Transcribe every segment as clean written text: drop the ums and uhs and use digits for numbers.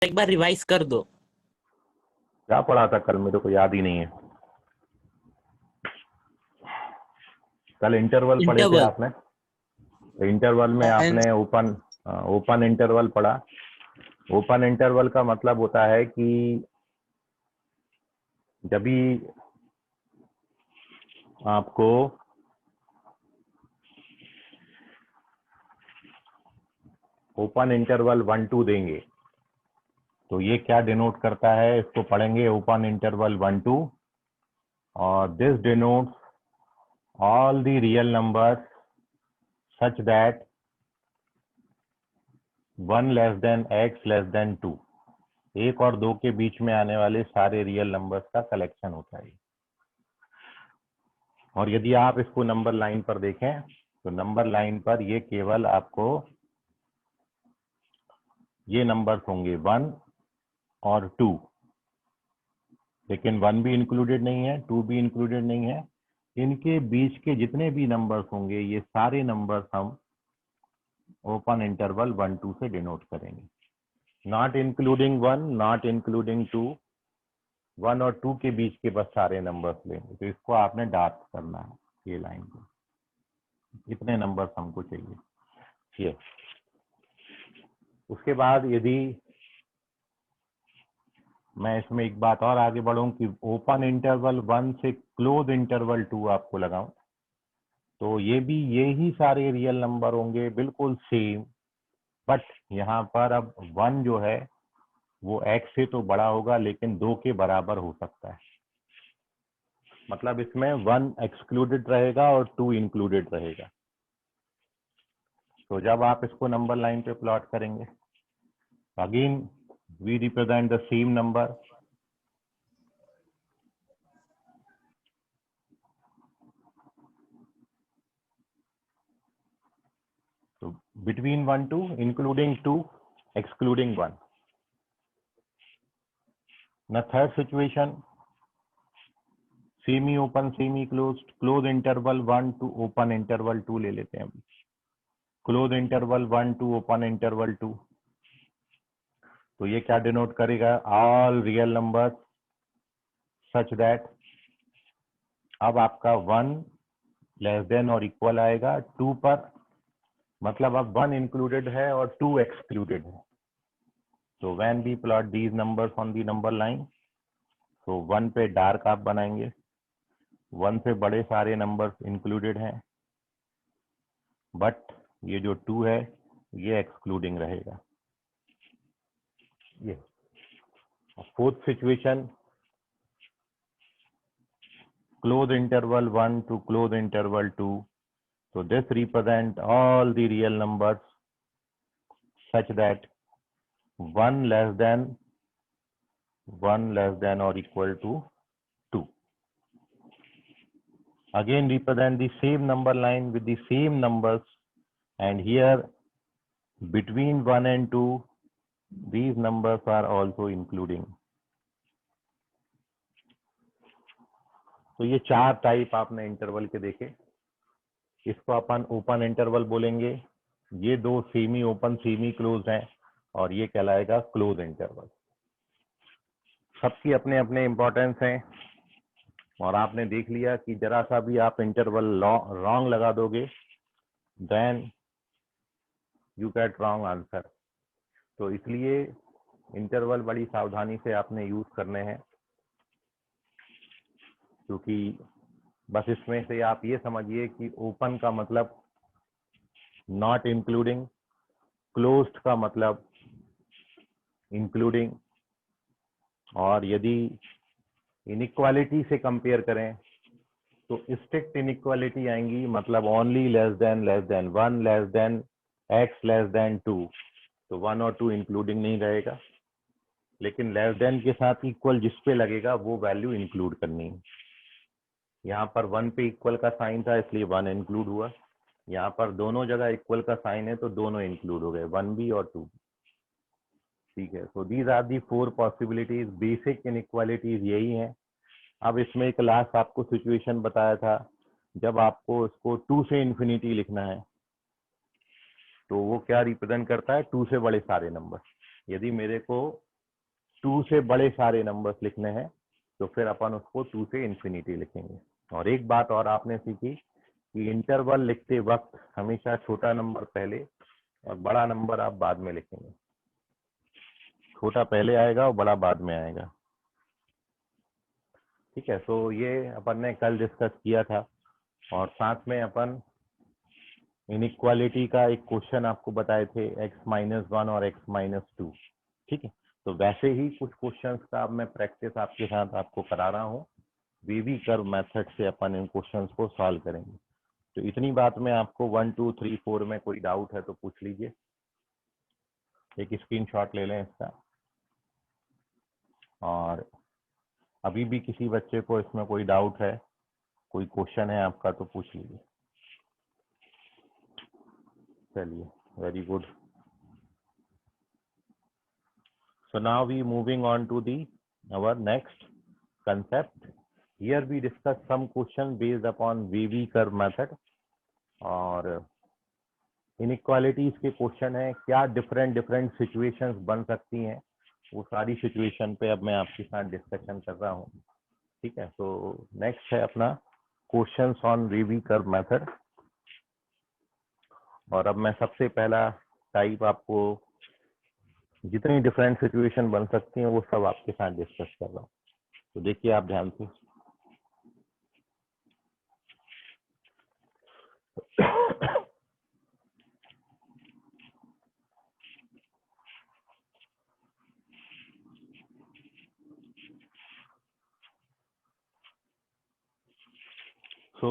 एक बार रिवाइज कर दो। क्या पढ़ा था कल? मेरे को याद ही नहीं है। कल इंटरवल पढ़े थे इंटरवल। आपने। इंटरवल में आपने ओपन ओपन इंटरवल पढ़ा। ओपन इंटरवल का मतलब होता है कि जब भी आपको ओपन इंटरवल 1 2 देंगे तो ये क्या डिनोट करता है, इसको पढ़ेंगे। ओपन इंटरवल 1 2 और this denotes all the real numbers such that 1 x <2। एक और दो के बीच में आने वाले सारे रियल नंबर्स का कलेक्शन होता है। और यदि आप इसको नंबर लाइन पर देखें तो नंबर लाइन पर ये केवल आपको ये नंबर्स होंगे 1 और 2, लेकिन 1 भी इंक्लूडेड नहीं है, 2 भी इंक्लूडेड नहीं है। इनके बीच के जितने भी नंबर्स होंगे ये सारे नंबर्स हम ओपन इंटरवल 1 2 से डिनोट करेंगे। नॉट इंक्लूडिंग 1, नॉट इंक्लूडिंग 2, 1 और 2 के बीच के बस सारे नंबर्स लेंगे। तो इसको आपने डार्क करना है, ये लाइन को। इतने नंबर्स हमको चाहिए। ये उसके बाद यदि मैं इसमें एक बात और आगे बढ़ूं कि ओपन इंटरवल 1 से क्लोज इंटरवल 2 आपको लगाऊं तो ये भी यही सारे रियल नंबर होंगे, बिल्कुल सेम। बट यहाँ पर अब 1 जो है वो x से तो बड़ा होगा लेकिन 2 के बराबर हो सकता है। मतलब इसमें 1 एक्सक्लूडेड रहेगा और 2 इंक्लूडेड रहेगा। तो जब आप इसको नंबर लाइन पे प्लॉट करेंगे, again we represent the same number. तो between 1 2, including 2, excluding 1. Now third situation, semi open, semi closed, close interval 1 to open interval 2 ले लेते हैं अभी। close interval 1 to open interval 2, तो ये क्या डिनोट करेगा? all real numbers such that, अब आपका 1 लेस देन और इक्वल आएगा 2 पर, मतलब अब 1 इंक्लूडेड है और 2 एक्सक्लूडेड है। तो when we plot these numbers on the number line, तो 1 पे डार्क आप बनाएंगे, 1 से बड़े सारे नंबर्स इंक्लूडेड हैं, बट ये जो 2 है ये एक्सक्लूडिंग रहेगा। ये fourth situation, close interval 1 to close interval 2, so this represent all the real numbers such that 1 less than or equal to 2. Again represent the same number line with the same numbers, and here between 1 and 2 these numbers are also including. तो ये 4 type आपने interval के देखे। इसको अपन open interval बोलेंगे। ये 2 semi open semi close हैं और ये कहलाएगा क्लोज इंटरवल। सबकी अपने अपने इंपॉर्टेंस हैं और आपने देख लिया कि जरा सा भी आप इंटरवल रॉन्ग लगा दोगे then you get wrong answer. तो इसलिए इंटरवल बड़ी सावधानी से आपने यूज करने हैं, क्योंकि बस इसमें से आप ये समझिए कि ओपन का मतलब नॉट इंक्लूडिंग, क्लोज्ड का मतलब इंक्लूडिंग, और यदि इनइक्वालिटी से कंपेयर करें तो स्ट्रिक्ट इनइक्वालिटी आएंगी, मतलब only less than 1, less than x less than 2, तो 1 और 2 इंक्लूडिंग नहीं रहेगा, लेकिन लेस देन के साथ इक्वल जिस पे लगेगा वो वैल्यू इंक्लूड करनी है। यहाँ पर 1 पे इक्वल का साइन था इसलिए 1 इंक्लूड हुआ, यहाँ पर दोनों जगह इक्वल का साइन है तो दोनों इंक्लूड हो गए, 1 भी और 2। ठीक है, so these are the 4 possibilities. Basic inequalities यही हैं। अब इसमें एक लास्ट आपको सिचुएशन बताया था, जब आपको इसको 2 से इन्फिनिटी लिखना है तो वो क्या रिप्रेजेंट करता है? 2 से बड़े सारे नंबर। यदि मेरे को 2 से बड़े सारे नंबर्स लिखने हैं तो फिर अपन उसको 2 से इन्फिनिटी लिखेंगे। और एक बात और आपने सीखी कि इंटरवल लिखते वक्त हमेशा छोटा नंबर पहले और बड़ा नंबर आप बाद में लिखेंगे। छोटा पहले आएगा और बड़ा बाद में आएगा। ठीक है, तो ये अपन ने कल डिस्कस किया था। और साथ में अपन इनइक्वालिटी का एक क्वेश्चन आपको बताए थे, x-1 और x-2। ठीक है, तो वैसे ही कुछ क्वेश्चंस का अब मैं प्रैक्टिस आपके साथ आपको करा रहा हूँ। वीवी कर्व मेथड से अपन इन क्वेश्चंस को सॉल्व करेंगे। तो इतनी बात में आपको 1 2 3 4 में कोई डाउट है तो पूछ लीजिए। एक स्क्रीनशॉट ले लें इसका। और अभी भी किसी बच्चे को इसमें कोई डाउट है, कोई क्वेश्चन है आपका, तो पूछ लीजिए। चलिए, very good. So now we moving on to our next concept. Here we discuss some question based upon VV curve method। और इनइक्वालिटीज के क्वेश्चन है, क्या डिफरेंट डिफरेंट सिचुएशंस बन सकती हैं, वो सारी सिचुएशन पे अब मैं आपके साथ डिस्कशन कर रहा हूँ। ठीक है, तो नेक्स्ट है अपना questions on VV curve method. और अब मैं सबसे पहला टाइप आपको जितनी डिफरेंट सिचुएशन बन सकती हैं वो सब आपके साथ डिस्कस कर रहा हूँ। तो देखिए आप ध्यान से। तो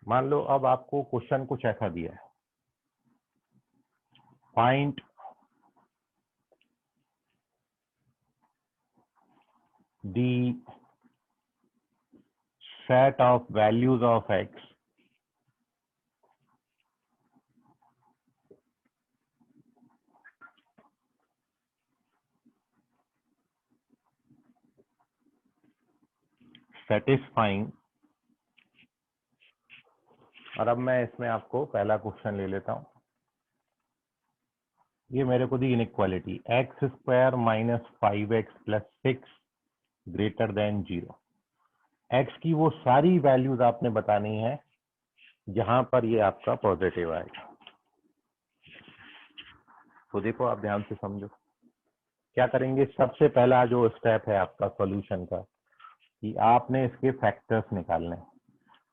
मान लो अब आपको क्वेश्चन कुछ ऐसा दिया है, find the set of values of x satisfying. और अब मैं इसमें आपको पहला क्वेश्चन ले लेता हूं। ये मेरे को दी inequality x² minus 5x plus 6 greater than 0। x की वो सारी वैल्यूज आपने बतानी है जहां पर ये आपका पॉजिटिव आएगा। तो देखो आप ध्यान से समझो क्या करेंगे। सबसे पहला जो स्टेप है आपका सॉल्यूशन का कि आपने इसके फैक्टर्स निकालने।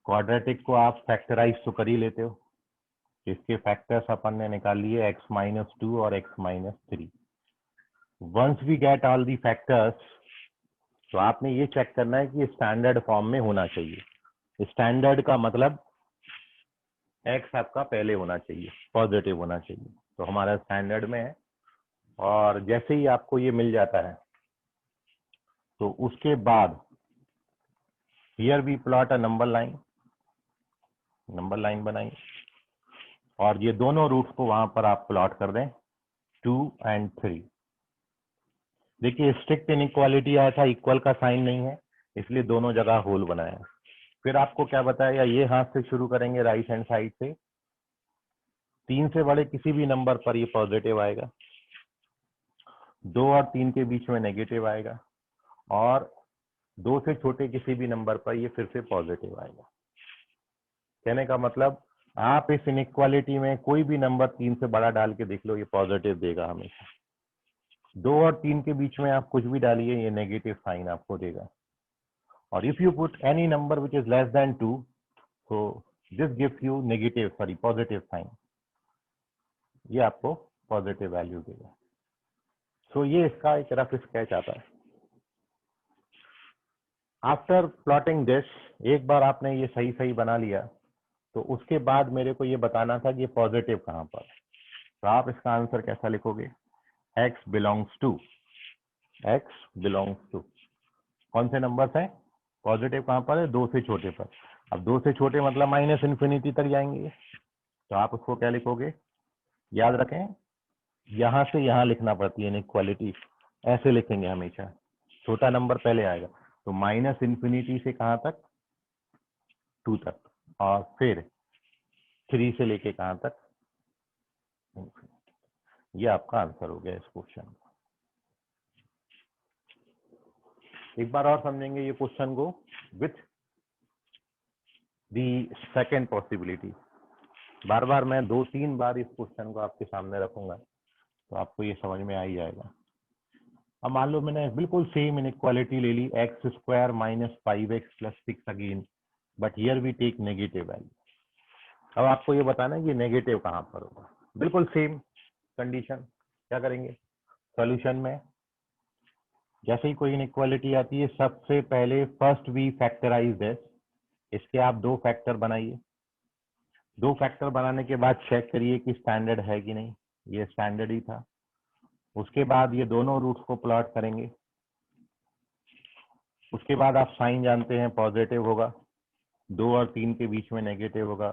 क्वाड्रेटिक को आप फैक्टराइज तो कर ही लेते हो। इसके फैक्टर्स अपन ने निकाल लिए x-2 और x-3। Once we get all the factors तो आपने ये चेक करना है कि स्टैंडर्ड फॉर्म में होना चाहिए। स्टैंडर्ड का मतलब x आपका पहले होना चाहिए, पॉजिटिव होना चाहिए। तो हमारा स्टैंडर्ड में है। और जैसे ही आपको ये मिल जाता है तो उसके बाद here we plot a number line बनाएंगे और ये दोनों रूट्स को वहां पर आप प्लॉट कर दें 2 और 3। देखिए स्ट्रिक्ट इनइक्वालिटी आया था, इक्वल का साइन नहीं है इसलिए दोनों जगह होल बनाया। फिर आपको क्या बताया, ये हाथ से शुरू करेंगे राइट हैंड साइड से। 3 से बड़े किसी भी नंबर पर ये पॉजिटिव आएगा, 2 और 3 के बीच में नेगेटिव आएगा और 2 से छोटे किसी भी नंबर पर ये फिर से पॉजिटिव आएगा। कहने का मतलब आप इस इनइक्वालिटी में कोई भी नंबर 3 से बड़ा डाल के देख लो, ये पॉजिटिव देगा हमेशा। 2 और 3 के बीच में आप कुछ भी डालिए, ये नेगेटिव साइन आपको देगा। और if you put any number which is less than 2 so this gives you positive sign, ये आपको पॉजिटिव वैल्यू देगा। सो ये इसका एक रफ स्केच आता है। आफ्टर प्लॉटिंग दिस, एक बार आपने ये सही सही बना लिया तो उसके बाद मेरे को ये बताना था कि ये पॉजिटिव कहाँ पर। तो आप इसका आंसर कैसा लिखोगे, x बिलोंग्स टू कौन से नंबर है पॉजिटिव, कहाँ पर है 2 से छोटे पर। अब 2 से छोटे मतलब माइनस इन्फिनिटी तक जाएंगे, तो आप उसको क्या लिखोगे, याद रखें यहां से यहां लिखना पड़ती है इनइक्वालिटी, ऐसे लिखेंगे हमेशा, छोटा नंबर पहले आएगा। तो माइनस इन्फिनिटी से कहां तक, 2 तक, और फिर 3 से लेके कहां तक, ये आपका आंसर हो गया इस क्वेश्चन का। एक बार और समझेंगे ये क्वेश्चन को विथ दी सेकेंड पॉसिबिलिटी। बार बार मैं 2-3 बार इस क्वेश्चन को आपके सामने रखूंगा तो आपको ये समझ में आ ही जाएगा। अब मान लो मैंने बिल्कुल सेम इनइक्वालिटी ले ली, x square minus 5x plus 6 again, but here we take negative value. अब आपको ये बताना है कि नेगेटिव कहाँ पर होगा। बिल्कुल सेम कंडीशन, क्या करेंगे सॉल्यूशन में जैसे ही कोई इनइक्वालिटी आती है सबसे पहले फर्स्ट वी फैक्टराइज दिस, इसके आप 2 फैक्टर बनाइए। 2 फैक्टर बनाने के बाद चेक करिए कि स्टैंडर्ड है कि नहीं, ये स्टैंडर्ड ही था। उसके बाद ये दोनों रूट्स को प्लॉट करेंगे। उसके बाद आप साइन जानते हैं पॉजिटिव होगा, 2 और 3 के बीच में नेगेटिव होगा,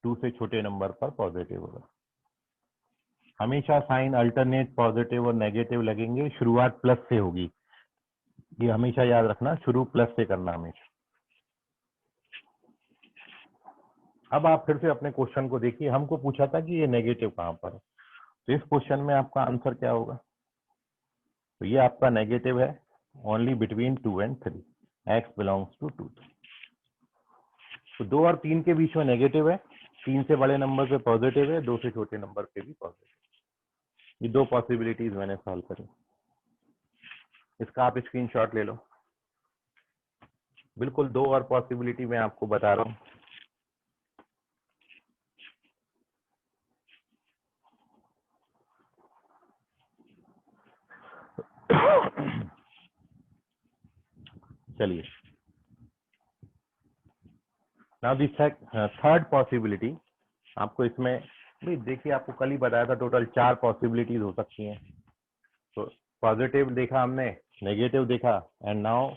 2 से छोटे नंबर पर पॉजिटिव होगा। हमेशा साइन अल्टरनेट पॉजिटिव और नेगेटिव लगेंगे, शुरुआत प्लस से होगी, ये हमेशा याद रखना, शुरू प्लस से करना हमेशा। अब आप फिर से अपने क्वेश्चन को देखिए, हमको पूछा था कि ये नेगेटिव कहाँ पर है, तो इस क्वेश्चन में आपका आंसर क्या होगा। तो ये आपका नेगेटिव है only between 2 and 3, x belongs to 2। तो 2 और 3 के बीच में नेगेटिव है, 3 से बड़े नंबर पे पॉजिटिव है, 2 से छोटे नंबर पे भी पॉजिटिव। ये 2 पॉसिबिलिटीज मैंने सॉल्व करी। इसका आप स्क्रीनशॉट ले लो। बिल्कुल 2 और पॉसिबिलिटी मैं आपको बता रहा हूँ। चलिए, नाउ दी थर्ड पॉसिबिलिटी। आपको इसमें भाई देखिए, आपको कल ही बताया था टोटल 4 पॉसिबिलिटीज हो सकती हैं। तो पॉजिटिव देखा हमने, नेगेटिव देखा, and now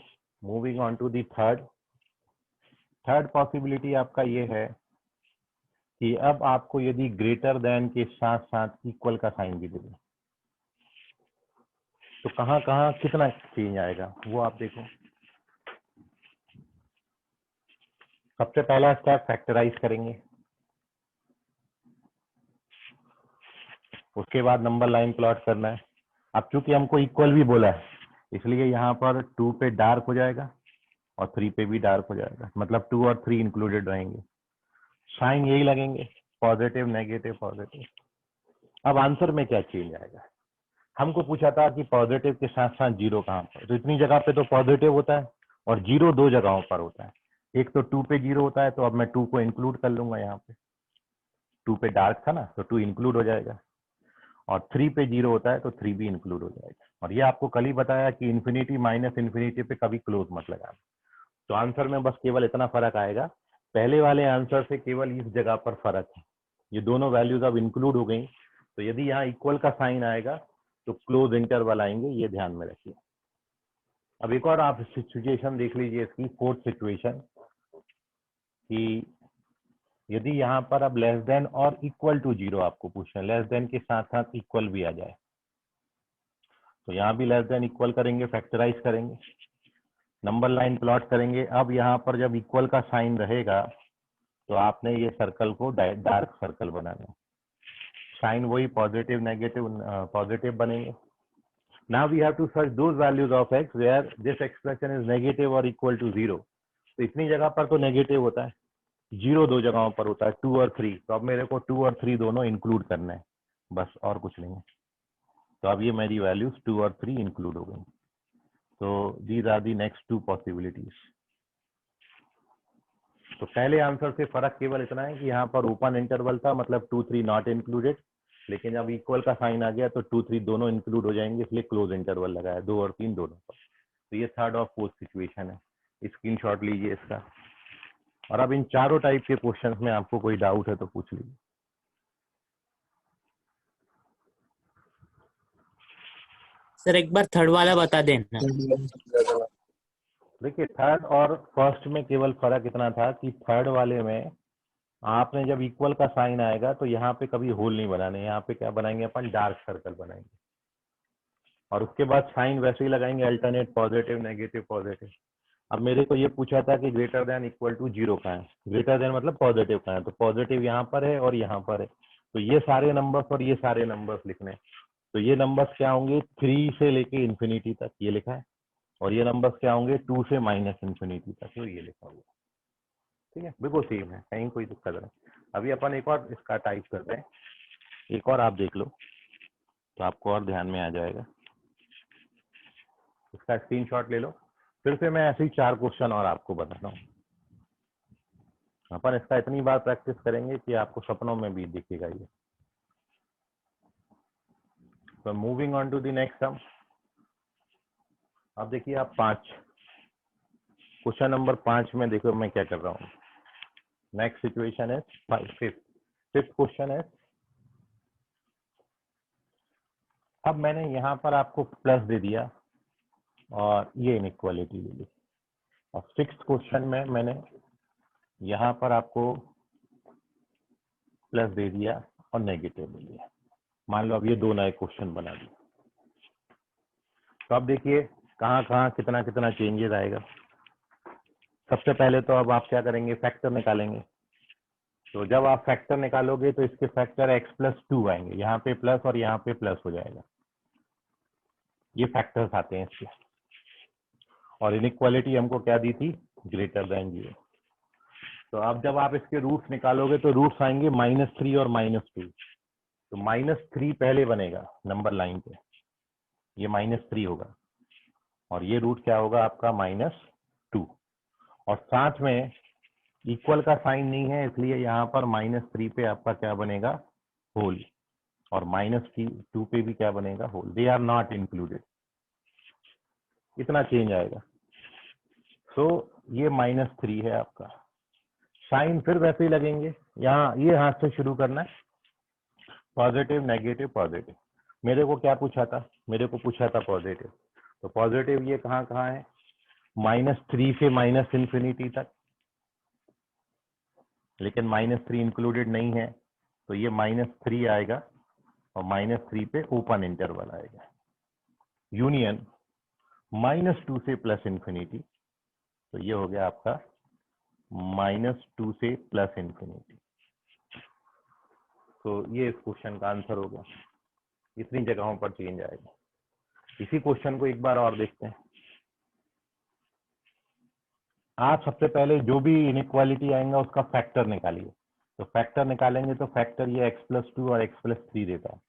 moving on to the third possibility आपका ये है कि अब आपको यदि ग्रेटर देन के साथ साथ इक्वल का साइन भी दे दें तो कहाँ कहाँ कितना चेंज आएगा वो आप देखो। सबसे पहला स्टेप फैक्टराइज करेंगे, उसके बाद नंबर लाइन प्लॉट करना है। अब चूंकि हमको इक्वल भी बोला है इसलिए यहाँ पर 2 पे डार्क हो जाएगा और 3 पे भी डार्क हो जाएगा, मतलब 2 और 3 इंक्लूडेड रहेंगे। साइन यही लगेंगे, पॉजिटिव नेगेटिव पॉजिटिव। अब आंसर में क्या चेंज आएगा, हमको पूछा था कि पॉजिटिव के साथ साथ जीरो कहाँ पर, तो इतनी जगह पे तो पॉजिटिव होता है और जीरो 2 जगहों पर होता है। एक तो 2 पे जीरो होता है, तो अब मैं 2 को इंक्लूड कर लूंगा यहाँ पे, 2 पे डार्क था ना तो 2 इंक्लूड हो जाएगा, और 3 पे जीरो होता है तो 3 भी इंक्लूड हो जाएगा। और ये आपको कल ही बताया कि इन्फिनिटी माइनस इन्फिनिटी पे कभी क्लोज मत लगाना। तो आंसर में बस केवल इतना फर्क आएगा, पहले वाले आंसर से केवल इस जगह पर फर्क है, ये दोनों वैल्यूज अब इंक्लूड हो गई। तो यदि यहाँ इक्वल का साइन आएगा तो क्लोज इंटरवल आएंगे, ये ध्यान में रखिए। अब एक और आप सिचुएशन देख लीजिए इसकी, फोर्थ सिचुएशन, कि यदि यहाँ पर अब लेस देन और इक्वल टू जीरो आपको पूछना है, लेस देन के साथ साथ इक्वल भी आ जाए, तो यहाँ भी लेस देन इक्वल करेंगे, फैक्टराइज करेंगे, नंबर लाइन प्लॉट करेंगे। अब यहाँ पर जब इक्वल का साइन रहेगा तो आपने ये सर्कल को डार्क सर्कल बनाना है, साइन वही पॉजिटिव नेगेटिव पॉजिटिव बनेंगे। Now we have to search those values of x where this expression is negative or equal to 0. तो इतनी जगह पर तो नेगेटिव होता है, 0 2 जगहों पर होता है, 2 और 3। तो अब मेरे को 2 और 3 दोनों इंक्लूड करना है, बस और कुछ नहीं है। तो अब ये मेरी वैल्यूज 2 और 3 इंक्लूड हो गई। तो these are the next 2 possibilities. तो पहले आंसर से फर्क केवल इतना है कि यहाँ पर ओपन इंटरवल था, मतलब 2 3 नॉट इंक्लूडेड, लेकिन जब इक्वल का साइन आ गया तो 2 3 दोनों इंक्लूड हो जाएंगे, इसलिए क्लोज इंटरवल लगाया 2 और 3 दोनों पर। तो ये थर्ड और फोर्थ सिचुएशन है, स्क्रीनशॉट लीजिए इसका। और अब इन चारों टाइप के क्वेश्चंस में आपको कोई डाउट है तो पूछ लीजिए। सर एक बार थर्ड वाला बता देना। देखिए, थर्ड और फर्स्ट में केवल फर्क इतना था कि थर्ड वाले में आपने जब इक्वल का साइन आएगा तो यहाँ पे कभी होल नहीं बनाने, यहाँ पे क्या बनाएंगे अपन, डार्क सर्कल बनाएंगे, और उसके बाद साइन वैसे ही लगाएंगे, अल्टरनेट पॉजिटिव नेगेटिव पॉजिटिव। अब मेरे को ये पूछा था कि greater than equal to zero का है, ग्रेटर देन मतलब पॉजिटिव का है, तो पॉजिटिव यहाँ पर है और यहाँ पर है, तो ये सारे नंबर्स और ये सारे नंबर्स लिखने, तो ये नंबर्स क्या होंगे 3 से लेके इंफिनिटी तक, ये लिखा है, और ये नंबर्स क्या होंगे 2 से माइनस इंफिनिटी तक, तो ये लिखा हुआ। ठीक है, बिल्कुल सेम है, कहीं कोई दिक्कत नहीं। अभी अपन एक और इसका टाइप करते हैं, एक और आप देख लो तो आपको और ध्यान में आ जाएगा। इसका स्क्रीनशॉट ले लो, फिर से मैं ऐसे ही 4 क्वेश्चन और आपको बताता हूँ। अपन इसका इतनी बार प्रैक्टिस करेंगे कि आपको सपनों में भी दिखेगा ये। तो moving on to the next sum. अब देखिए आप 5, क्वेश्चन नंबर 5 में देखो मैं क्या कर रहा हूँ। नेक्स्ट सिचुएशन है फिफ्थ क्वेश्चन है। अब मैंने यहाँ पर आपको प्लस दे दिया और ये इनइक्वालिटी दे दी, और सिक्स्थ क्वेश्चन में मैंने यहाँ पर आपको प्लस दे दिया और नेगेटिव दे दिया। मान लो अब ये 2 नए क्वेश्चन बना दिए, तो अब देखिए कहाँ कहाँ कितना कितना चेंजेस आएगा। सबसे पहले तो अब आप क्या करेंगे, फैक्टर निकालेंगे। तो जब आप फैक्टर निकालोगे तो इसके फैक्टर x+2 आएंगे, यहाँ पे प्लस और यहाँ पे प्लस हो जाएगा, ये फैक्टर्स आते हैं इसके। और इनइक्वालिटी हमको क्या दी थी, ग्रेटर देन 0। तो अब जब आप इसके रूट्स निकालोगे तो रूट्स आएंगे -3 और -2। तो -3 पहले बनेगा नंबर लाइन पे, ये -3 होगा, और ये रूट क्या होगा आपका -2, और साथ में इक्वल का साइन नहीं है इसलिए यहाँ पर -3 पे आपका क्या बनेगा, होल, और -2 पे भी क्या बनेगा, hole. They are not included, इतना चेंज आएगा। सो ये -3 है आपका। साइन फिर वैसे ही लगेंगे, यहाँ ये हाथ से शुरू करना है, पॉजिटिव नेगेटिव पॉजिटिव। मेरे को क्या पूछा था, मेरे को पूछा था पॉजिटिव, तो पॉजिटिव ये कहाँ कहाँ है, -3 से -इंफिनिटी तक, लेकिन -3 इंक्लूडेड नहीं है, तो ये -3 आएगा, और -3 पे ओपन इंटरवल आएगा। यूनियन -2 से प्लस इंफिनिटी, तो ये हो गया आपका -2 से प्लस इंफिनिटी। तो ये इस क्वेश्चन का आंसर होगा। इतनी जगहों पर चेंज आएगा। इसी क्वेश्चन को एक बार और देखते हैं। आप सबसे पहले जो भी इनइक्वालिटी आएगा उसका फैक्टर निकालिए। तो फैक्टर निकालेंगे तो फैक्टर ये x+2 और x+3 देता है।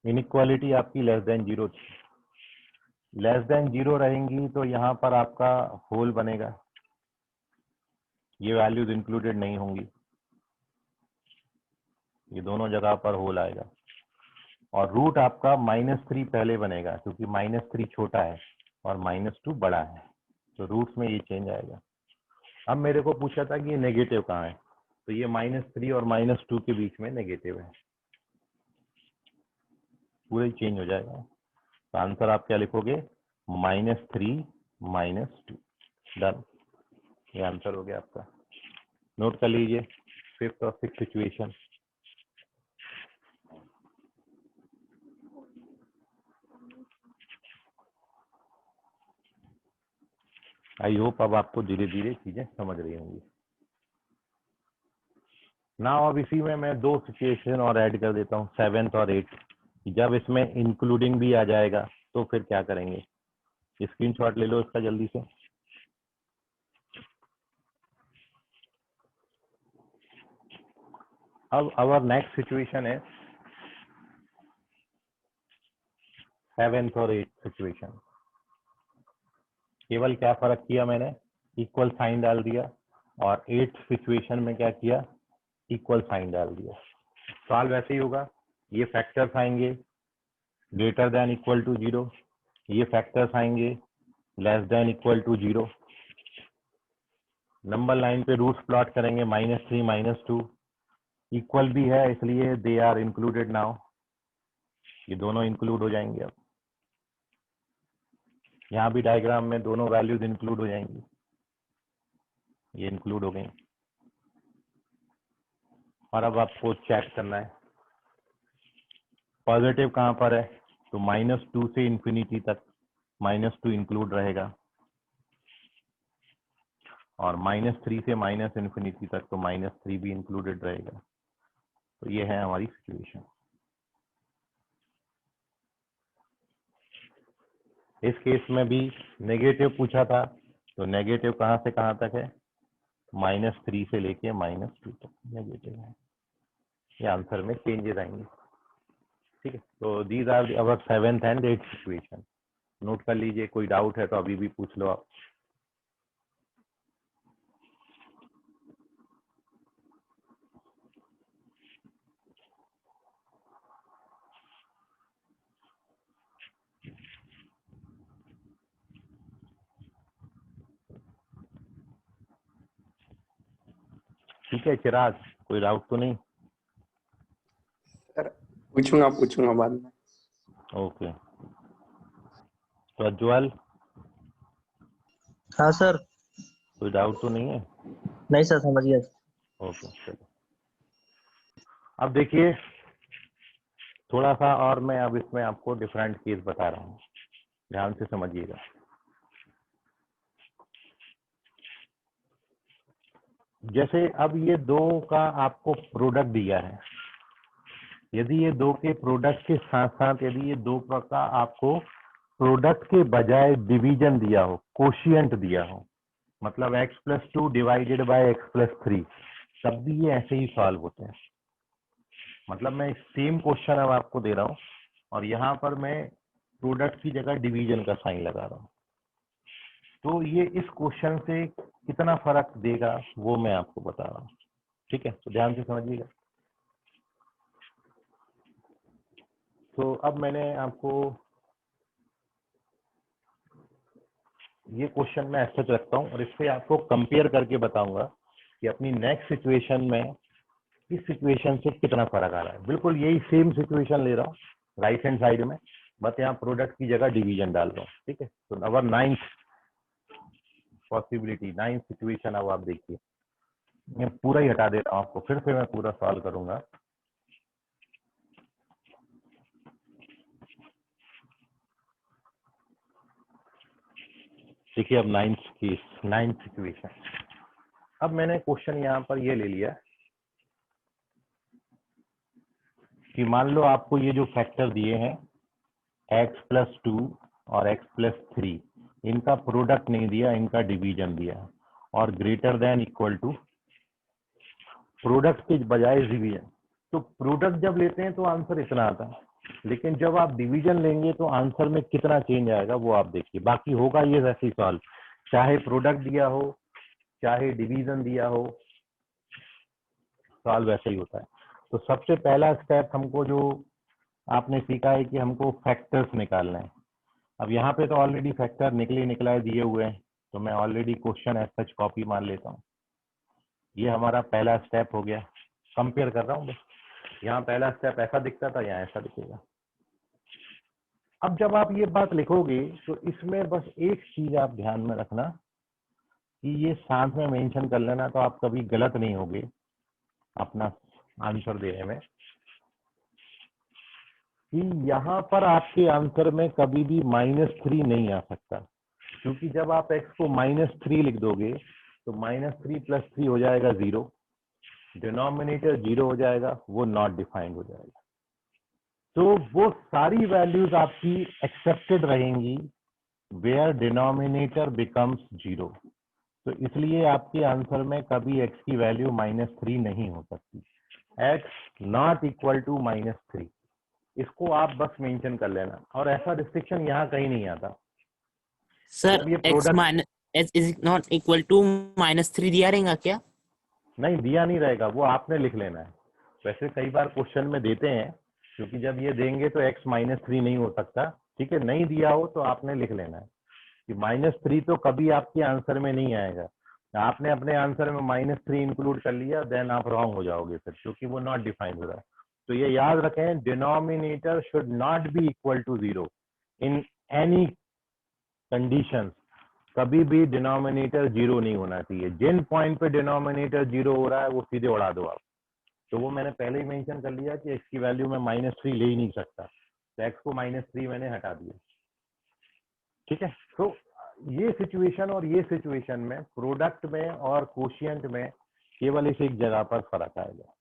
इनइक्वालिटी आपकी लेस देन 0 थी, लेस देन 0 रहेंगी तो यहाँ पर आपका होल बनेगा, ये वैल्यूज इंक्लूडेड नहीं होंगी, ये दोनों जगह पर होल आएगा। और रूट आपका -3 पहले बनेगा क्योंकि -3 छोटा है और -2 बड़ा है, तो रूट्स में ये चेंज आएगा। अब मेरे को पूछा था कि ये नेगेटिव कहाँ है, तो ये -3 और -2 के बीच में नेगेटिव है, पूरा ही चेंज हो जाएगा। तो आंसर आप क्या लिखोगे, -3 -2, डन। ये आंसर हो गया आपका। नोट कर लीजिए फिफ्थ और सिक्स्थ सिचुएशन। आई होप अब आपको धीरे धीरे चीजें समझ रही होंगी ना। अब इसी में मैं 2 सिचुएशन और ऐड कर देता हूँ, 7th और 8th। जब इसमें इंक्लूडिंग भी आ जाएगा तो फिर क्या करेंगे, स्क्रीनशॉट ले लो इसका जल्दी से। अब आवर नेक्स्ट सिचुएशन है 7th और 8th सिचुएशन। केवल क्या फर्क किया मैंने, इक्वल साइन डाल दिया, और 8th सिचुएशन में क्या किया, इक्वल साइन डाल दिया। सवाल वैसे ही होगा, ये फैक्टर्स आएंगे ग्रेटर देन इक्वल टू 0, ये फैक्टर्स आएंगे less than equal to 0। Number line पे रूट्स प्लॉट करेंगे, -3 -2, इक्वल भी है इसलिए दे आर इंक्लूडेड नाउ, ये दोनों इंक्लूड हो जाएंगे। अब यहाँ भी डायग्राम में दोनों वैल्यूज इंक्लूड हो जाएंगी, ये इंक्लूड हो गई। और अब आपको चेक करना है पॉजिटिव कहाँ पर है, तो -2 से इंफिनिटी तक -2 इंक्लूड रहेगा, और -3 से -इंफिनिटी तक तो -3 भी इंक्लूडेड रहेगा। तो ये है हमारी सिचुएशन। इस केस में भी नेगेटिव पूछा था, तो नेगेटिव कहाँ से कहाँ तक है, -3 से लेके -2 तक नेगेटिव है। ये आंसर में चेंजेस आएंगे। ठीक है, तो these are our 7th and 8th situation. Note कर लीजिए, कोई डाउट है तो अभी भी पूछ लो आप। ठीक है चिराग, कोई डाउट तो नहीं? सर पूछूंगा बाद में। ओके, प्रज्वल हाँ सर। कोई डाउट तो नहीं है? नहीं सर, समझ गया। ओके चलो, अब देखिए थोड़ा सा और मैं अब इसमें आपको डिफरेंट केस बता रहा हूँ, ध्यान से समझिएगा। जैसे अब ये दो का आपको प्रोडक्ट दिया है, यदि ये दो के प्रोडक्ट के साथ साथ यदि ये दो का आपको प्रोडक्ट के बजाय डिवीजन दिया हो, कोशिएंट दिया हो, मतलब x+2 डिवाइडेड बाय x+3, तब भी ये ऐसे ही सॉल्व होते हैं। मतलब मैं सेम क्वेश्चन अब आपको दे रहा हूँ और यहाँ पर मैं प्रोडक्ट की जगह डिवीजन का साइन लगा रहा हूँ, तो ये इस क्वेश्चन से कितना फर्क देगा वो मैं आपको बता रहा हूँ। ठीक है, तो ध्यान से समझिएगा। तो अब मैंने आपको ये क्वेश्चन मैं ऐसे रखता हूँ और इससे आपको कंपेयर करके बताऊंगा कि अपनी नेक्स्ट सिचुएशन में इस सिचुएशन से कितना फर्क आ रहा है। बिल्कुल यही सेम सिचुएशन ले रहा हूँ राइट हैंड साइड में, बस यहाँ प्रोडक्ट की जगह डिवीजन डाल रहा हूँ। ठीक है, तो अवर 9th पॉसिबिलिटी, 9th सिचुएशन अब आप देखिए, मैं पूरा ही हटा देता हूँ आपको, फिर से मैं पूरा सॉल्व करूंगा। देखिए अब 9th केस, 9th सिचुएशन। अब मैंने क्वेश्चन यहाँ पर ये ले लिया कि मान लो आपको ये जो फैक्टर दिए हैं x+2 और x+3, इनका प्रोडक्ट नहीं दिया, इनका डिवीजन दिया और greater than equal to, product के बजाय डिवीजन। तो प्रोडक्ट जब लेते हैं तो आंसर इतना आता है, लेकिन जब आप डिवीजन लेंगे तो आंसर में कितना चेंज आएगा वो आप देखिए। बाकी होगा ये वैसे ही सॉल्व, चाहे प्रोडक्ट दिया हो चाहे डिवीजन दिया हो, सॉल्व वैसे ही होता है। तो सबसे पहला स्टेप हमको जो आपने सीखा है कि हमको फैक्टर्स निकालना है। अब यहाँ पे तो ऑलरेडी फैक्टर निकला है, दिए हुए हैं, तो मैं already question as such copy मान लेता हूँ। ये हमारा पहला स्टेप हो गया, कंपेयर कर रहा हूँ बस। यहाँ पहला स्टेप ऐसा दिखता था, यहाँ ऐसा दिखेगा। अब जब आप ये बात लिखोगे तो इसमें बस एक चीज आप ध्यान में रखना कि ये साथ में मेंशन कर लेना, तो आप कभी गलत नहीं होगे अपना आंसर देने में, कि यहाँ पर आपके आंसर में कभी भी -3 नहीं आ सकता, क्योंकि जब आप x को -3 लिख दोगे तो -3 + 3 हो जाएगा 0, डिनोमिनेटर 0 हो जाएगा, वो नॉट डिफाइंड हो जाएगा। तो वो सारी वैल्यूज आपकी एक्सेप्टेड रहेंगी वेयर डिनोमिनेटर बिकम्स 0। तो इसलिए आपके आंसर में कभी x की वैल्यू -3 नहीं हो सकती, x नॉट इक्वल टू -3, इसको आप बस मेंशन कर लेना। और ऐसा रिस्ट्रिक्शन यहाँ कहीं नहीं आता। सर जब ये x product minus h is not equal to -3 दिया रहेगा क्या? नहीं दिया नहीं रहेगा, वो आपने लिख लेना है। वैसे कई बार क्वेश्चन में देते हैं, क्योंकि जब ये देंगे तो x -3 नहीं हो सकता। ठीक है, नहीं दिया हो तो आपने लिख लेना है कि -3 तो कभी आपके आंसर में नहीं आएगा। आपने अपने आंसर में -3 इंक्लूड कर लिया, देन आप रॉन्ग हो जाओगे फिर, क्योंकि वो नॉट डिफाइंड हो रहा है। तो ये याद रखें, denominator should not be equal to 0 in any conditions. कभी भी डिनोमिनेटर 0 नहीं होना चाहिए। जिन पॉइंट पे डिनोमिनेटर 0 हो रहा है वो सीधे उड़ा दो आप। तो वो मैंने पहले ही मेंशन कर लिया कि x की वैल्यू में -3 ले ही नहीं सकता, तो x को -3 मैंने हटा दिया। ठीक है, तो ये सिचुएशन और ये सिचुएशन में प्रोडक्ट में और कोशिएंट में केवल इस एक जगह पर फर्क आएगा।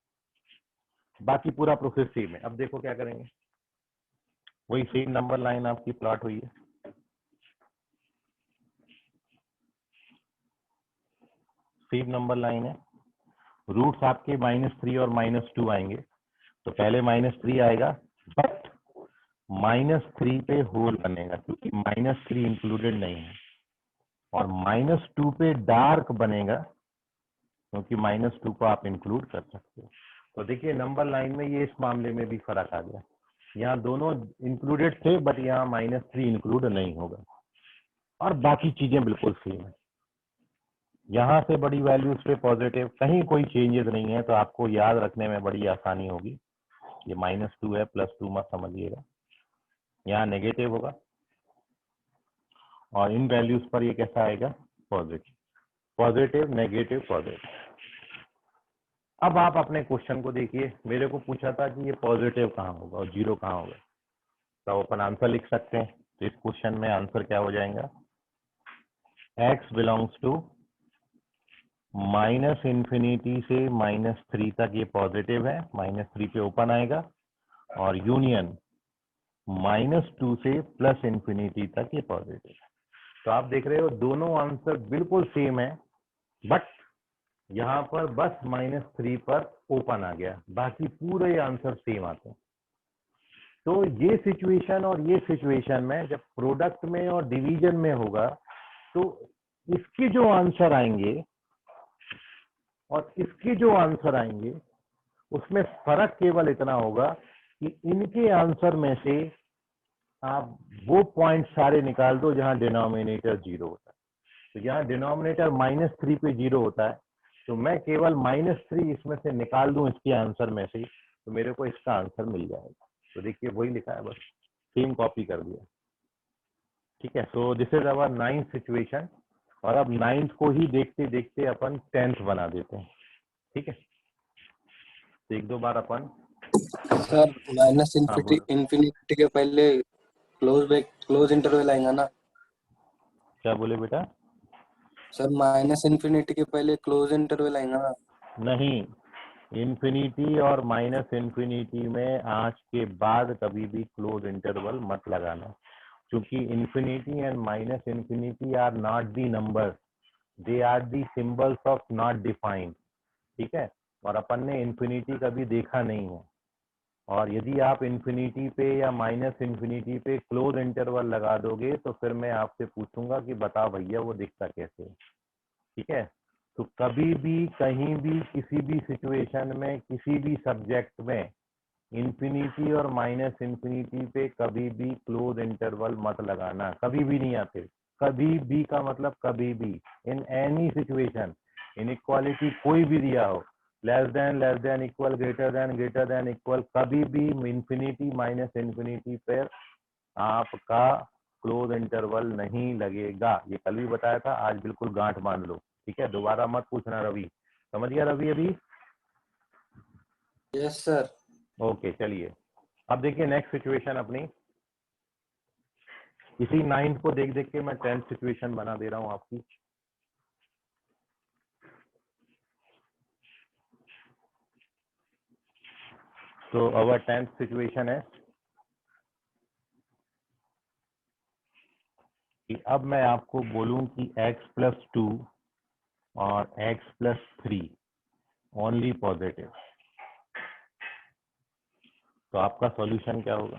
बाकी पूरा प्रोसेस सेम है। अब देखो क्या करेंगे, वही सेम नंबर लाइन आपकी प्लॉट हुई है, सेम नंबर लाइन है, रूट्स आपके -3 और -2 आएंगे। तो पहले -3 आएगा, बट -3 पे होल बनेगा क्योंकि -3 इंक्लूडेड नहीं है, और -2 पे डार्क बनेगा क्योंकि -2 को आप इंक्लूड कर सकते हो। तो देखिए नंबर लाइन में ये इस मामले में भी फर्क आ गया, यहाँ दोनों इंक्लूडेड थे बट यहाँ -3 इंक्लूड नहीं होगा, और बाकी चीजें बिल्कुल सेम है। यहाँ से बड़ी वैल्यूज पे पॉजिटिव, कहीं कोई चेंजेस नहीं है, तो आपको याद रखने में बड़ी आसानी होगी। ये -2 है, +2 मत समझिएगा, यहाँ नेगेटिव होगा, और इन वैल्यूज पर ये कैसा आएगा, पॉजिटिव, पॉजिटिव नेगेटिव पॉजिटिव। अब आप अपने क्वेश्चन को देखिए, मेरे को पूछा था कि ये पॉजिटिव कहाँ होगा और 0 कहाँ होगा, तो अपन आंसर लिख सकते हैं। तो इस क्वेश्चन में आंसर क्या हो जाएगा, x बिलोंग्स टू -∞ से -3 तक ये पॉजिटिव है, -3 पे ओपन आएगा, और यूनियन -2 से +∞ तक ये पॉजिटिव है। तो आप देख रहे हो दोनों आंसर बिल्कुल सेम है, बट यहाँ पर बस -3 पर ओपन आ गया, बाकी पूरे आंसर सेम आते हैं। तो ये सिचुएशन और ये सिचुएशन में जब प्रोडक्ट में और डिवीजन में होगा, तो इसके जो आंसर आएंगे और इसके जो आंसर आएंगे उसमें फर्क केवल इतना होगा कि इनके आंसर में से आप वो पॉइंट सारे निकाल दो जहां डिनोमिनेटर 0 होता है। तो यहाँ डिनोमिनेटर -3 पे 0 होता है, तो मैं केवल -3 इसमें से निकाल दूं इसके आंसर में से, तो मेरे को इसका आंसर मिल जाएगा। तो देखिए वही लिखा है, बस सेम कॉपी कर दिया। ठीक है, so this is our 9th situation, और अब 9th को ही देखते देखते अपन 10th बना देते हैं। ठीक है, तो एक दो बार अपन, सर माइनस हाँ बोलो, इन्फिनिटी के पहले क्लोज इंटरवल आएगा ना। क्या बोले बेटा? सर माइनस इन्फिनिटी के पहले क्लोज इंटरवल आएगा ना। नहीं, इन्फिनिटी और -∞ में आज के बाद कभी भी क्लोज इंटरवल मत लगाना, क्योंकि infinity and -∞ are not the number, they are the symbols of not defined. ठीक है, और अपन ने इन्फिनिटी कभी देखा नहीं है, और यदि आप इन्फिनिटी पे या -∞ पे क्लोज इंटरवल लगा दोगे तो फिर मैं आपसे पूछूंगा कि बताओ भैया वो दिखता कैसे है। ठीक है, तो कभी भी कहीं भी किसी भी सिचुएशन में किसी भी सब्जेक्ट में इन्फिनिटी और -∞ पे कभी भी क्लोज इंटरवल मत लगाना, कभी भी नहीं आते। कभी भी का मतलब कभी भी, इन एनी सिचुएशन, इनइक्वालिटी कोई भी दिया हो, less than equal, greater than equal, कभी भी इन्फिनिटी -∞ पर आपका क्लोज इंटरवल नहीं लगेगा। ये कल भी बताया था, आज बिल्कुल गांठ बांध लो। ठीक है, दोबारा मत पूछना रवि, समझ गया रवि अभी? Yes sir. ओके चलिए, अब देखिए नेक्स्ट सिचुएशन अपनी, इसी 9th को देख देख के मैं 10th सिचुएशन बना दे रहा हूं आपकी। तो अवर 10th सिचुएशन है कि अब मैं आपको बोलूं कि x+2 और x+3 ओनली पॉजिटिव, तो आपका सॉल्यूशन क्या होगा?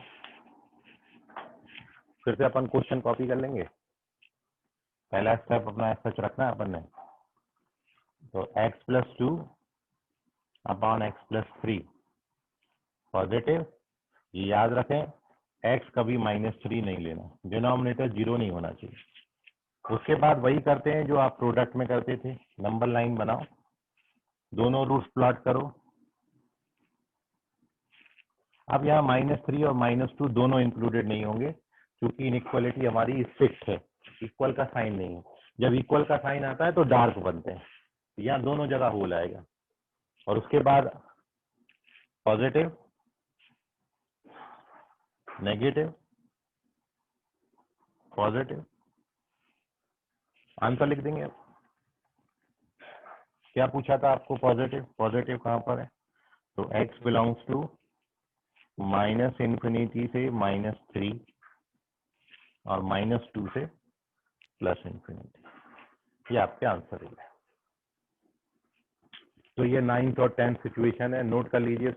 फिर से अपन क्वेश्चन कॉपी कर लेंगे, पहला स्टेप अपना सच रखना है अपन ने। तो x+2 अपॉन x+3 पॉजिटिव, ये याद रखें, x कभी -3 नहीं लेना, डिनोमिनेटर 0 नहीं होना चाहिए। उसके बाद वही करते हैं जो आप प्रोडक्ट में करते थे, नंबर लाइन बनाओ, दोनों रूट्स प्लॉट करो। अब यहाँ -3 और -2 दोनों इंक्लूडेड नहीं होंगे, क्योंकि इनइक्वालिटी हमारी फिक्स है, इक्वल का साइन नहीं है। जब इक्वल का साइन आता है तो डार्क बनते हैं, यहाँ दोनों जगह होल आएगा। और उसके बाद पॉजिटिव, नेगेटिव, पॉजिटिव, आंसर लिख देंगे। अब क्या पूछा था आपको, पॉजिटिव, पॉजिटिव कहाँ पर है? तो x belongs to minus infinity से -3 और -2 से प्लस इन्फिनिटी। ये आपके आंसर है। तो ये 9th और 10th सिचुएशन है, नोट कर लीजिए।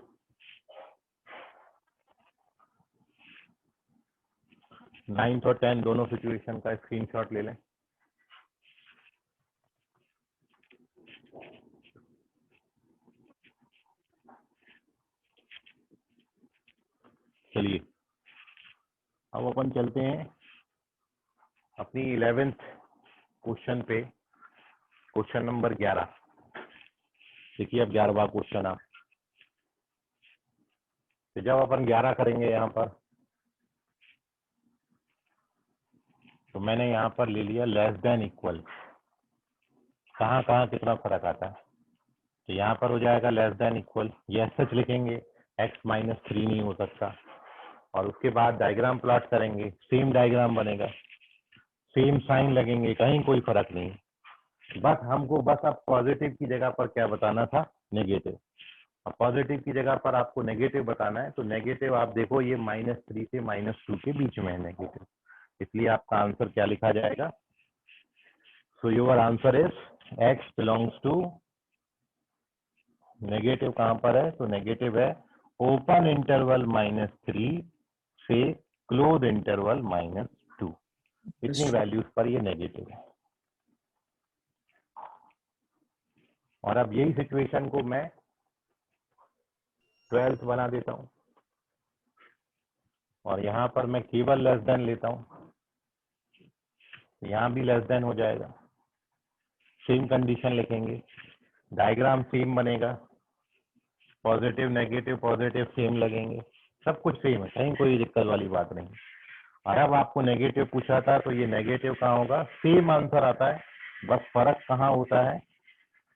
9th और 10th दोनों सिचुएशन का स्क्रीनशॉट ले लें। चलिए अब अपन चलते हैं अपनी 11th क्वेश्चन पे, क्वेश्चन नंबर 11। देखिए अब 11वां क्वेश्चन आप, तो जब अपन 11 करेंगे यहाँ पर, तो मैंने यहाँ पर ले लिया लेस देन इक्वल। कहाँ कहाँ कितना फर्क आता है, तो यहाँ पर हो जाएगा लेस देन इक्वल, ये सच लिखेंगे, x -3 नहीं हो सकता। और उसके बाद डायग्राम प्लॉट करेंगे, सेम डायग्राम बनेगा, सेम साइन लगेंगे, कहीं कोई फर्क नहीं। बस हमको बस अब पॉजिटिव की जगह पर क्या बताना था, नेगेटिव। अब पॉजिटिव की जगह पर आपको नेगेटिव बताना है, तो नेगेटिव आप देखो ये -3 से -2 के बीच में है नेगेटिव, इसलिए आपका आंसर क्या लिखा जाएगा। So your answer is x belongs to, negative कहां पर है, तो नेगेटिव है ओपन इंटरवल -3 से क्लोज इंटरवल -2, इतनी वैल्यूज पर ये नेगेटिव है। और अब यही सिचुएशन को मैं 12th बना देता हूं, और यहां पर मैं केवल लेस देन लेता हूं, यहां भी लेस देन हो जाएगा, सेम कंडीशन लिखेंगे, डायग्राम सेम बनेगा, पॉजिटिव नेगेटिव पॉजिटिव सेम लगेंगे, सब कुछ सेम है, कहीं कोई दिक्कत वाली बात नहीं। और अब आपको नेगेटिव पूछा था, तो ये नेगेटिव कहाँ होगा, सेम आंसर आता है, बस फर्क कहाँ होता है,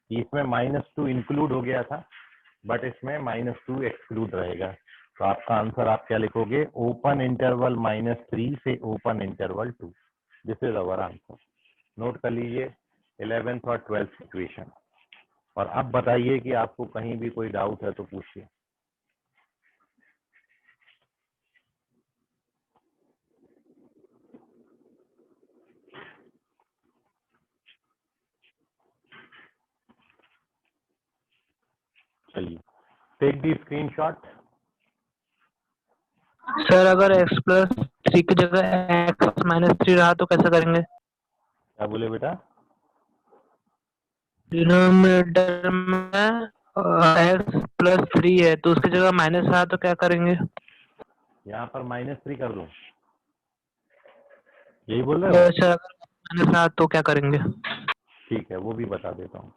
इसमें -2 इंक्लूड हो गया था, बट इसमें -2 एक्सक्लूड रहेगा। तो आपका आंसर आप क्या लिखोगे, ओपन इंटरवल -3 से open interval 2। This is our answer. Note कर लीजिए 11th और 12th सिचुएशन। और अब बताइए कि आपको कहीं भी कोई डाउट है तो पूछिए। चलिए टेक दी स्क्रीनशॉट। सर अगर x+3 की जगह x-3 रहा तो कैसे करेंगे? क्या बोले बेटा? डिनोमिनेटर में x+3 है तो उसकी जगह माइनस रहा तो क्या करेंगे? यहाँ पर -3 कर दूं, यही बोल रहे हो? सर अगर माइनस रहा तो क्या करेंगे? ठीक है, वो भी बता देता हूँ,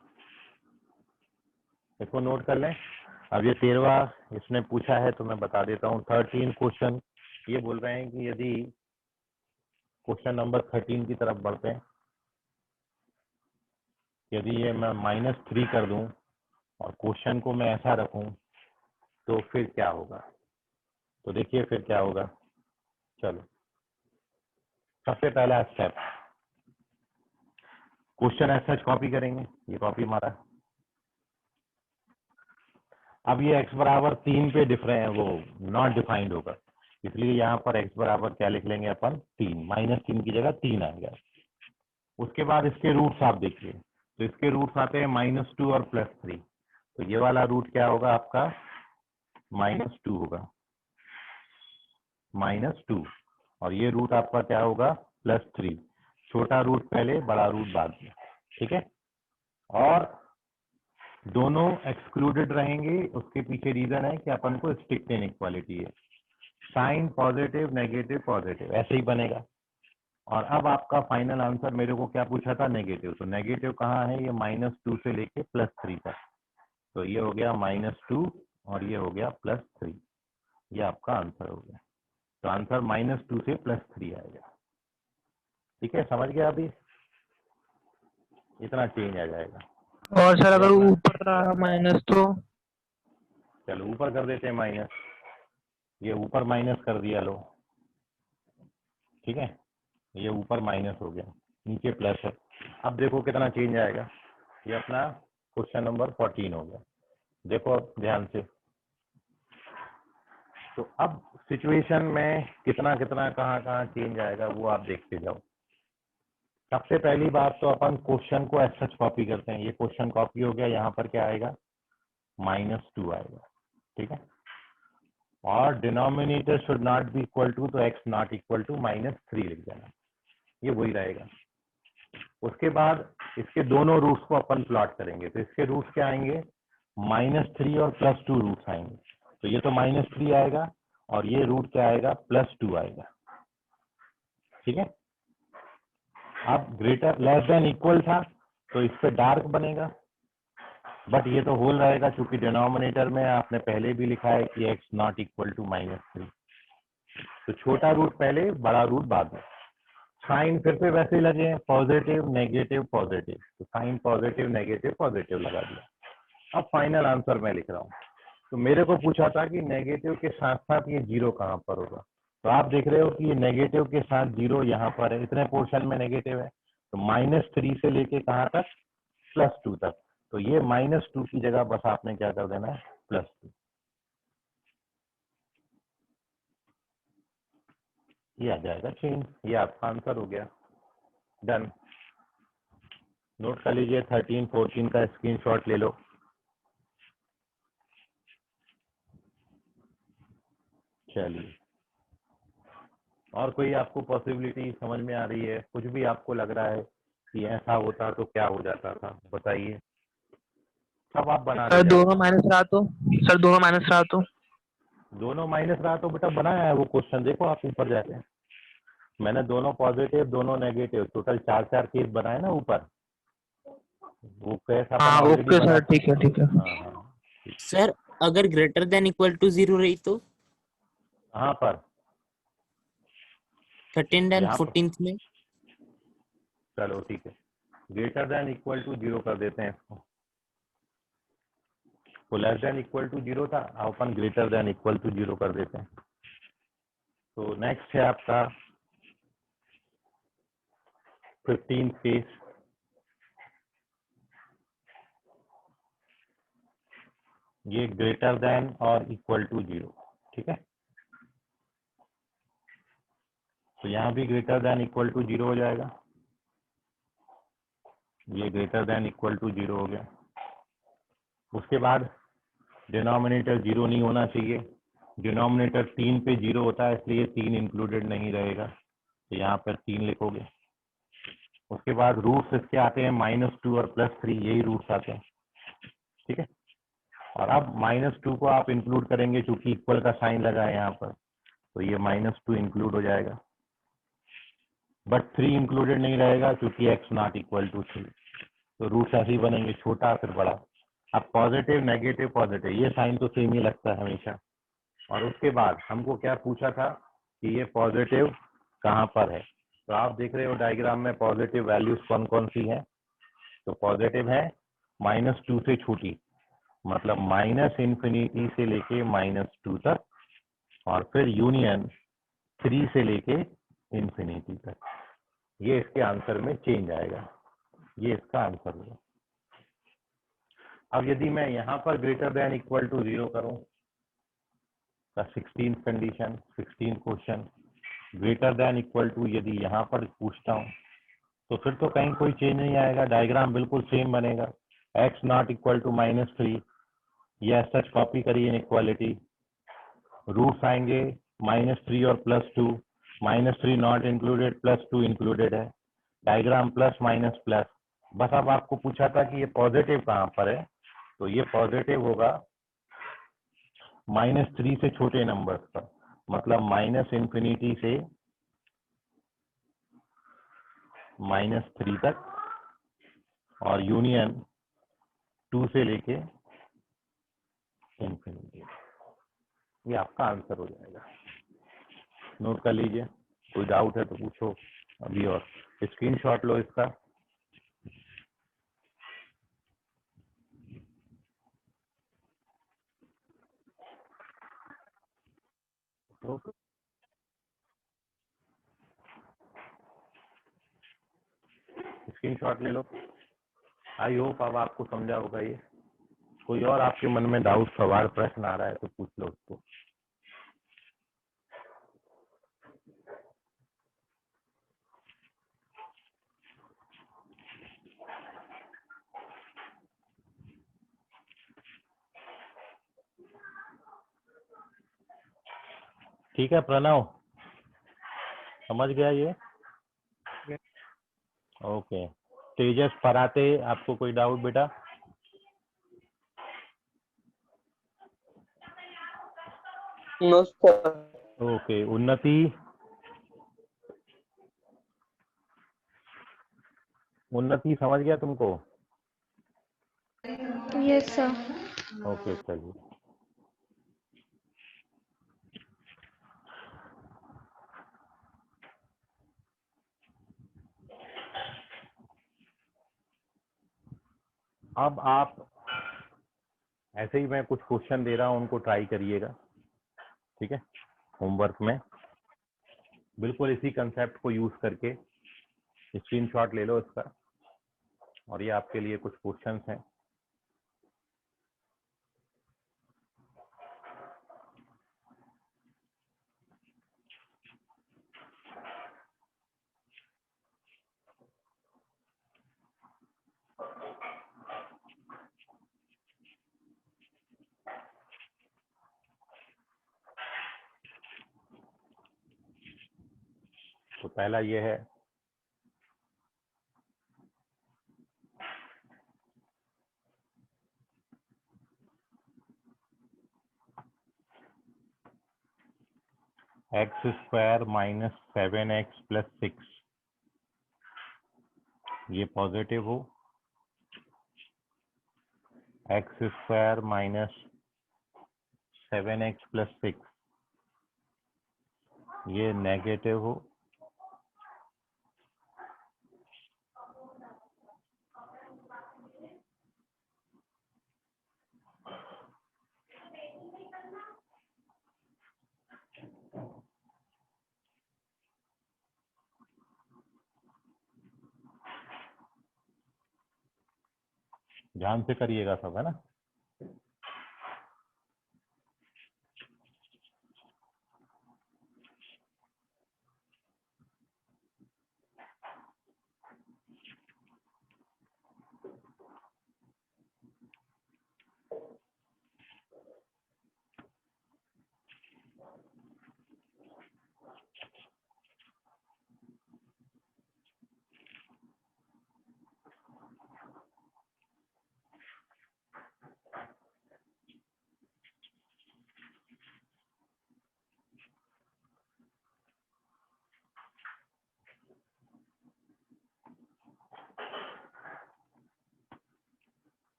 इसको नोट कर लें। अब ये 13वां इसने पूछा है तो मैं बता देता हूँ। 13 क्वेश्चन ये बोल रहे हैं कि यदि क्वेश्चन नंबर 13 की तरफ बढ़ते हैं, यदि ये मैं -3 कर दूं और क्वेश्चन को मैं ऐसा रखूं तो फिर क्या होगा। तो देखिए फिर क्या होगा। चलो सबसे पहला स्टेप, क्वेश्चन ऐसा कॉपी करेंगे, ये कॉपी मारा। अब ये x बराबर 3 पे डिफरेंट है, वो नॉट डिफाइंड होगा, इसलिए यहाँ पर x बराबर क्या लिख लेंगे अपन, 3, -3 की जगह 3 आएगा। उसके बाद इसके रूट्स आप देखिए, तो इसके रूट्स आते हैं -2 और +3, तो ये वाला रूट क्या होगा आपका, -2 होगा, -2, और ये रूट आपका क्या होगा, +3। छोटा रूट पहले, बड़ा रूट बाद में, ठीक है। और दोनों एक्सक्लूडेड रहेंगे, उसके पीछे रीजन है कि अपन को स्ट्रिक्ट इनइक्वालिटी है, साइन पॉजिटिव नेगेटिव पॉजिटिव ऐसे ही बनेगा। और अब आपका फाइनल आंसर मेरे को क्या पूछा था, नेगेटिव, तो नेगेटिव कहाँ है, ये -2 से लेके +3 तक, तो ये हो गया -2 और ये हो गया +3, ये आपका आंसर हो गया। तो आंसर -2 से +3 आएगा, ठीक है, समझ गया। अभी इतना चेंज आ जाएगा। और सर अगर ऊपर रहा माइनस तो? चलो ऊपर कर देते हैं माइनस, ये ऊपर माइनस कर दिया, लो ठीक है, ये ऊपर माइनस हो गया, नीचे प्लस है। अब देखो कितना चेंज आएगा, ये अपना क्वेश्चन नंबर 14 हो गया। देखो अब ध्यान से, तो अब सिचुएशन में कितना कितना कहाँ कहाँ चेंज आएगा वो आप देखते जाओ। सबसे पहली बात तो अपन क्वेश्चन को एज सच कॉपी करते हैं। ये क्वेश्चन कॉपी हो गया, यहाँ पर क्या आएगा -2 आएगा, ठीक है। और denominator should not be equal to, तो x नॉट इक्वल टू -3 लिख देना, ये वही रहेगा। उसके बाद इसके दोनों रूट्स को अपन प्लॉट करेंगे, तो इसके रूट्स क्या आएंगे -3 और +2 रूट्स आएंगे। तो ये तो -3 आएगा और ये रूट क्या आएगा +2 आएगा, ठीक है। अब ग्रेटर लेस देन इक्वल था तो इस पे डार्क बनेगा, बट ये तो होल रहेगा क्योंकि डिनोमिनेटर में आपने पहले भी लिखा है कि x नॉट इक्वल टू -3। तो छोटा रूट पहले, बड़ा रूट बाद में। साइन फिर से वैसे ही लगे, पॉजिटिव नेगेटिव पॉजिटिव, तो साइन पॉजिटिव नेगेटिव पॉजिटिव लगा दिया। अब फाइनल आंसर मैं लिख रहा हूँ। तो मेरे को पूछा था कि नेगेटिव के साथ साथ ये 0 कहाँ पर होगा, तो आप देख रहे हो कि ये नेगेटिव के साथ 0 यहाँ पर है, इतने पोर्शन में नेगेटिव है। तो -3 से लेके कहाँ तक +2 तक, तो ये -2 की जगह बस आपने क्या कर देना है +2। ये आ जाएगा चेंज, ये आपका आंसर हो गया। डन। नोट कर लीजिए, 13 14 का स्क्रीनशॉट ले लो। चलिए, और कोई आपको पॉसिबिलिटी समझ में आ रही है, कुछ भी आपको लग रहा है कि ऐसा होता तो क्या हो जाता था, बताइए। सब आप बना सर ले दोनों जाओ। माइनस रहा तो, सर दोनों माइनस रहा तो। दोनों माइनस रहा तो बेटा बनाया है वो क्वेश्चन, देखो आप ऊपर जाके, मैंने दोनों पॉजिटिव दोनों नेगेटिव टोटल 4 केस बनाए ना ऊपर, वो केस अपन हाँ ऑलरेडी ओके बना सर, चुके ठीक है हैं। ठीक है। हाँ हाँ। सर अगर ग्रेटर देन इक्वल टू 0 रही तो कहाँ पर 13 एंड यहाँ पर 14 में। चलो ठीक है, ग्रेटर देन इक्वल टू 0 कर देते हैं इसको। तो लेस देन इक्वल टू 0 था, अब अपन ग्रेटर देन इक्वल टू 0 कर देते हैं। तो नेक्स्ट है आपका 15 केस। ये ग्रेटर देन और इक्वल टू 0, ठीक है। तो यहाँ भी ग्रेटर देन इक्वल टू 0 हो जाएगा, ये ग्रेटर देन इक्वल टू 0 हो गया। उसके बाद डिनोमिनेटर 0 नहीं होना चाहिए, डिनोमिनेटर 3 पे 0 होता है इसलिए 3 इंक्लूडेड नहीं रहेगा, तो यहाँ पर 3 लिखोगे। उसके बाद रूट्स इसके आते हैं -2 और +3, यही रूट्स आते हैं, ठीक है। और अब -2 को आप इंक्लूड करेंगे क्योंकि इक्वल का साइन लगा है यहाँ पर, तो ये -2 इंक्लूड हो जाएगा, बट 3 इंक्लूडेड नहीं रहेगा क्योंकि x नॉट इक्वल टू 3। तो रूट्स ऐसे ही बनेंगे, छोटा फिर बड़ा। अब पॉजिटिव नेगेटिव पॉजिटिव, ये साइन तो सेम ही लगता है हमेशा। और उसके बाद हमको क्या पूछा था कि ये पॉजिटिव कहाँ पर है, तो आप देख रहे हो डायग्राम में पॉजिटिव वैल्यूज कौन कौन सी हैं। तो पॉजिटिव है -2 से छोटी, मतलब -∞ से लेके -2 तक, और फिर यूनियन 3 से लेके इंफिनिटी तक। ये इसके आंसर में चेंज आएगा, ये इसका आंसर होगा। अब यदि मैं यहाँ पर ग्रेटर देन इक्वल टू 0 करूँ, 16 condition 16 question, greater than equal to यदि यहाँ पर पूछता हूँ तो फिर तो कहीं कोई चेंज नहीं आएगा, डायग्राम बिल्कुल सेम बनेगा। x नॉट इक्वल टू -3, यह सच कॉपी करिए इनइक्वालिटी। रूट्स आएंगे -3 और +2, -3 नॉट इंक्लूडेड, +2 इंक्लूडेड है, डायग्राम प्लस माइनस प्लस। बस अब आपको पूछा था कि ये पॉजिटिव कहाँ पर है, तो ये पॉजिटिव होगा -3 से छोटे नंबर्स पर, मतलब -∞ से -3 तक, और यूनियन 2 से लेके इंफिनिटी। ये आपका आंसर हो जाएगा। नोट कर लीजिए, कोई डाउट है तो पूछो अभी, और स्क्रीनशॉट लो इसका। स्क्रीनशॉट ले लो। आई होप अब आपको समझा होगा ये। कोई और आपके मन में डाउट सवाल प्रश्न आ रहा है तो पूछ लो उसको। ठीक है प्रणव, समझ गया ये? ओके। तेजस पराते, आपको कोई डाउट बेटा? No sir. Okay. Unnati, Unnati समझ गया तुमको? Yes sir. ओके चलिए। अब आप ऐसे ही मैं कुछ क्वेश्चन दे रहा हूँ, उनको ट्राई करिएगा, ठीक है? होमवर्क में बिल्कुल इसी कंसेप्ट को यूज करके स्क्रीनशॉट ले लो इसका, और ये आपके लिए कुछ क्वेश्चंस हैं। तो पहला ये है, x² माइनस 7x प्लस 6, ये पॉजिटिव हो। x² माइनस 7x प्लस 6, ये नेगेटिव हो। ध्यान से करिएगा सब, है ना?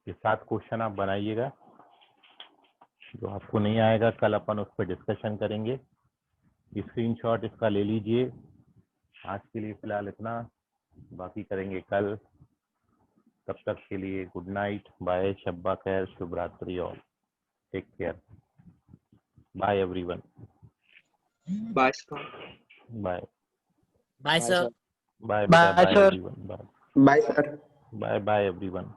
ये 7 क्वेश्चन आप बनाइएगा, जो आपको नहीं आएगा कल अपन उस पर डिस्कशन करेंगे। स्क्रीनशॉट इसका ले लीजिए। आज के लिए फिलहाल इतना, बाकी करेंगे कल। तब तक के लिए गुड नाइट, बाय, शब्बा खैर, शुभ रात्रि, all take care, bye everyone, bye bye bye sir. Bye बेटा, bye bye sir. Everyone, bye bye sir. Bye bye everyone.